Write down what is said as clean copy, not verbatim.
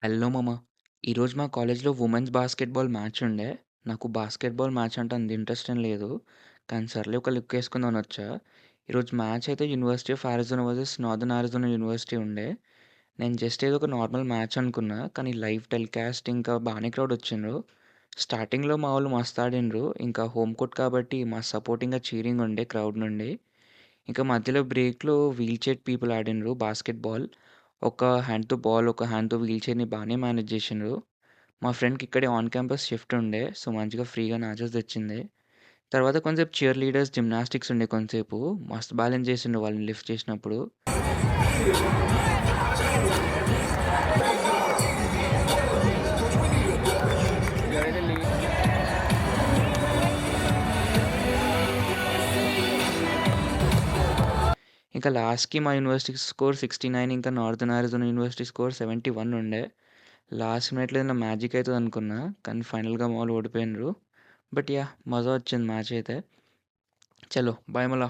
Hello మామ. ఈరోజు మా కాలేజ్‌లో వుమెన్స్ బాస్కెట్‌బాల్ మ్యాచ్ ఉండే. నాకు బాస్కెట్‌బాల్ మ్యాచ్ అంటే అంత ఇంట్రెస్ట్ ఏం లేదు. కానీ సర్లే ఒక లుక్ ఏసుకుందామని వచ్చా. ఈరోజు మ్యాచ్ అయితే university of Arizona versus northern Arizona university ఉండే. నేను జస్ట్ ఏదో ఒక నార్మల్ మ్యాచ్ అనుకున్నా. కానీ లైవ్ టెలికాస్ట్ ఇంకా బానే క్రౌడ్ వచ్చిండ్రు. స్టార్టింగ్‌లో మా వోళ్ళు మస్తు ఆడిండ్రు. ఇంకా హోమ్ కోర్ట్ కాబట్టి మస్తు సపోర్టింగ్‌గా చీరింగ్ ఉండే క్రౌడ్ నుండి. ఇంకా మధ్యలో బ్రేక్‌లో వీల్ చైర్ పీపుల్ ఆడిండ్రు బాస్కెట్‌బాల్. ఒక హ్యాండ్‌తో బాల్, ఒక హ్యాండ్‌తో వీల్ చైర్‌ని బానే మేనేజ్ జేషిండ్రు. మా ఫ్రెండ్‌కి ఇక్కడే ఆన్ క్యాంపస్ షిఫ్ట్ ఉండే. సో, మంచిగా ఫ్రీగా నాచోస్ తెచ్చింది. తర్వాత కొంసేపు చీర్ లీడర్స్, జిమ్నాస్టిక్స్ ఉండే కొంసేపు. మస్తు బ్యాలెన్స్ చేసిండ్రు వాళ్ళని లిఫ్ట్ చేసినప్పుడు. ఇంకా లాస్ట్‌కి మా యూనివర్సిటీ స్కోర్ 69, ఇంకా నార్తర్న్ అరిజోనా యూనివర్సిటీ స్కోర్ 71 ఉండే. లాస్ట్ మినిట్‌లో ఏదైనా మ్యాజిక్ అయితదనుకున్నా. కానీ ఫైనల్‌గా మా వోళ్ళు ఓడిపోయిండ్రు. But yeah! మజా వచ్చింది మ్యాచ్ అయితే. చలో బాయ్ మల్లా.